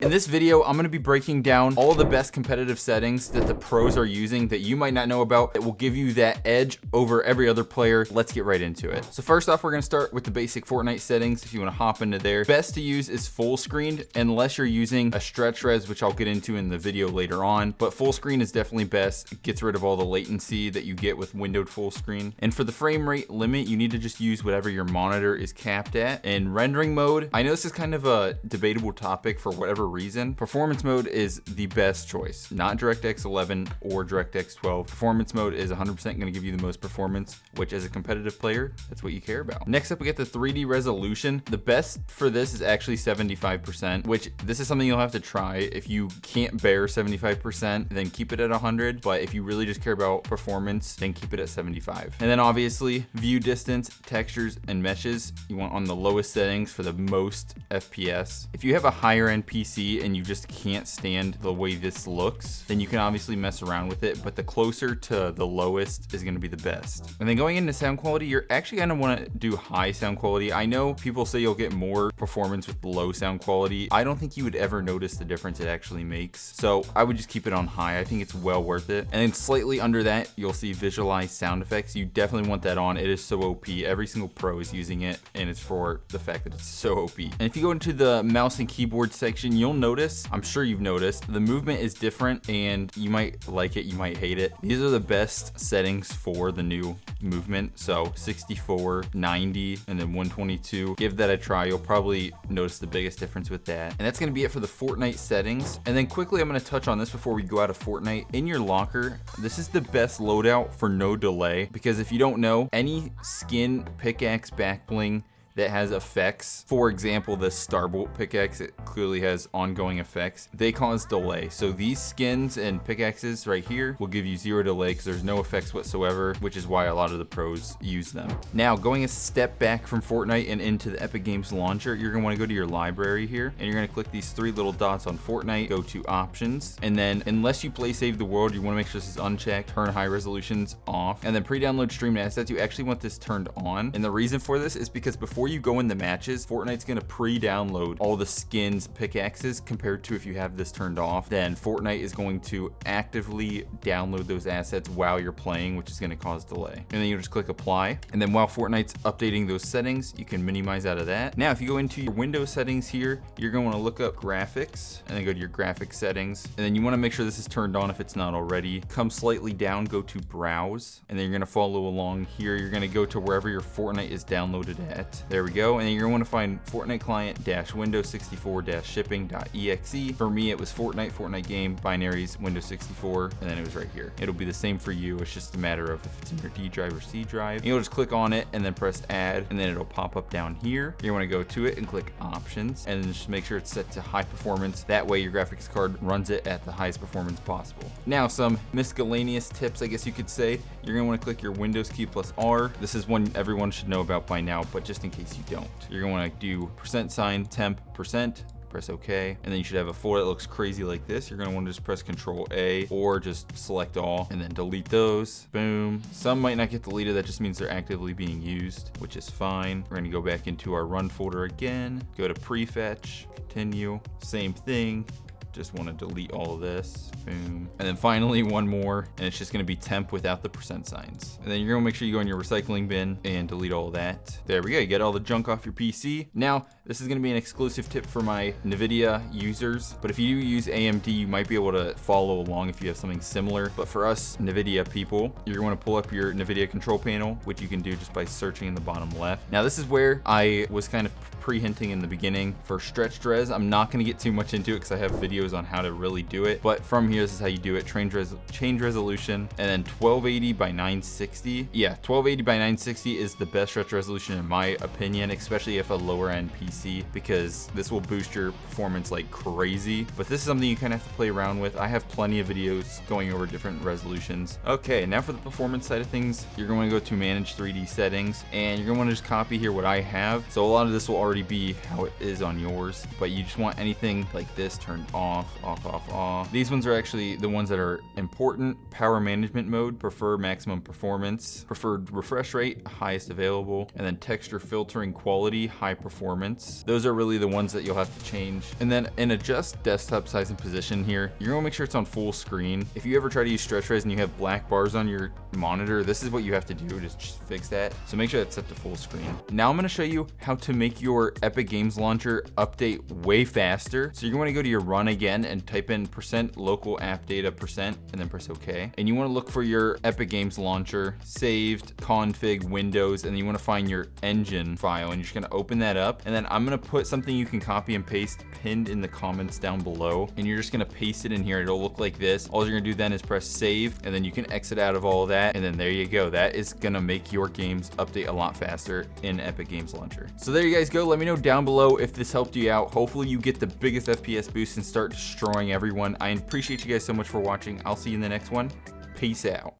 In this video, I'm gonna be breaking down all the best competitive settings that the pros are using that you might not know about that will give you that edge over every other player. Let's get right into it. So first off, we're gonna start with the basic Fortnite settings. If you wanna hop into there, best to use is full screen unless you're using a stretch res, which I'll get into in the video later on. But full screen is definitely best. It gets rid of all the latency that you get with windowed full screen. And for the frame rate limit, you need to just use whatever your monitor is capped at. In rendering mode, I know this is kind of a debatable topic for whatever reason. Performance mode is the best choice, not DirectX 11 or DirectX 12. Performance mode is 100% going to give you the most performance, which as a competitive player, that's what you care about. Next up, we get the 3D resolution. The best for this is actually 75%, which this is something you'll have to try. If you can't bear 75%, then keep it at 100. But if you really just care about performance, then keep it at 75. And then obviously view distance, textures, and meshes, you want on the lowest settings for the most FPS. If you have a higher end PC and you just can't stand the way this looks, then you can obviously mess around with it, but the closer to the lowest is going to be the best. And then going into sound quality, you're actually going to want to do high sound quality. I know people say you'll get more performance with low sound quality. I don't think you would ever notice the difference it actually makes, so I would just keep it on high. I think it's well worth it. And then slightly under that, you'll see visualize sound effects. You definitely want that on. It is so OP. Every single pro is using it, and it's for the fact that it's so OP. And if you go into the mouse and keyboard section, you'll notice, I'm sure you've noticed, the movement is different, and you might like it, you might hate it. These are the best settings for the new movement. So 64, 90, and then 122. Give that a try. You'll probably notice the biggest difference with that. And that's going to be it for the Fortnite settings. And then quickly, I'm going to touch on this before we go out of Fortnite. In your locker, this is the best loadout for no delay, because if you don't know, any skin, pickaxe, back bling that has effects, for example, this Starbolt pickaxe, it clearly has ongoing effects, they cause delay. So these skins and pickaxes right here will give you 0 delay because there's no effects whatsoever, which is why a lot of the pros use them. Now, going a step back from Fortnite and into the Epic Games launcher, you're gonna want to go to your library here, and you're gonna click these 3 little dots on Fortnite, go to options, and then unless you play Save the World, you want to make sure this is unchecked, turn high resolutions off, and then pre-download streamed assets, you actually want this turned on. And the reason for this is because before you go in the matches, Fortnite's gonna pre-download all the skins, pickaxes, compared to if you have this turned off, then Fortnite is going to actively download those assets while you're playing, which is gonna cause delay. And then you just click apply. And then while Fortnite's updating those settings, you can minimize out of that. Now, if you go into your Windows settings here, you're gonna wanna look up graphics and then go to your graphics settings. And then you wanna make sure this is turned on if it's not already. Come slightly down, go to browse, and then you're gonna follow along here. You're gonna go to wherever your Fortnite is downloaded at. There we go. And then you're going to want to find Fortnite client Windows 64 shipping.exe. For me, it was Fortnite game, binaries, Windows 64, and then it was right here. It'll be the same for you. It's just a matter of if it's in your D drive or C drive. You'll just click on it and then press add, and then it'll pop up down here. You want to go to it and click options, and then just make sure it's set to high performance. That way your graphics card runs it at the highest performance possible. Now, some miscellaneous tips, I guess you could say. You're going to want to click your Windows key plus R. This is one everyone should know about by now, but just in case you don't, you're gonna want to do % temp %, press OK, and then you should have a folder that looks crazy like this. You're gonna want to just press Control A or just select all and then delete those. Boom. Some might not get deleted. That just means they're actively being used, which is fine. We're gonna go back into our run folder again, go to prefetch, continue, same thing. Just want to delete all of this. Boom. And then finally one more, and it's just going to be temp without the % signs. And then you're going to make sure you go in your recycling bin and delete all of that. There we go. You get all the junk off your PC. Now, this is going to be an exclusive tip for my Nvidia users, but if you use AMD, you might be able to follow along if you have something similar. But for us Nvidia people, you're going to want to pull up your Nvidia control panel, which you can do just by searching in the bottom left. Now, this is where I was kind of pre-hinting in the beginning for stretched res. I'm not going to get too much into it because I have videos on how to really do it, but from here, this is how you do it. Change resolution, and then 1280 by 960. Yeah, 1280 by 960 is the best stretch resolution in my opinion, especially if a lower end PC, because this will boost your performance like crazy. But this is something you kind of have to play around with. I have plenty of videos going over different resolutions. Okay, now for the performance side of things, you're going to go to manage 3D settings, and you're going to want to just copy here what I have. So a lot of this will already be how it is on yours, but you just want anything like this turned off. These ones are actually the ones that are important. Power management mode, prefer maximum performance, preferred refresh rate, highest available, and then texture filtering quality, high performance. FPS. Those are really the ones that you'll have to change. And then in adjust desktop size and position here, you're gonna make sure it's on full screen. If you ever try to use stretch res and you have black bars on your monitor, this is what you have to do to just fix that. So make sure that's set to full screen. Now I'm gonna show you how to make your Epic Games Launcher update way faster. So you're gonna go to your run again and type in %local app data % and then press OK. And you wanna look for your Epic Games Launcher, saved, config, Windows, and then you wanna find your engine file, and you're just gonna open that up. And then I'm gonna put something you can copy and paste pinned in the comments down below, and you're just gonna paste it in here. It'll look like this. All you're gonna do then is press save, and then you can exit out of all of that, and then there you go. That is gonna make your games update a lot faster in Epic Games Launcher. So there you guys go. Let me know down below if this helped you out. Hopefully you get the biggest FPS boost and start destroying everyone. I appreciate you guys so much for watching. I'll see you in the next one. Peace out.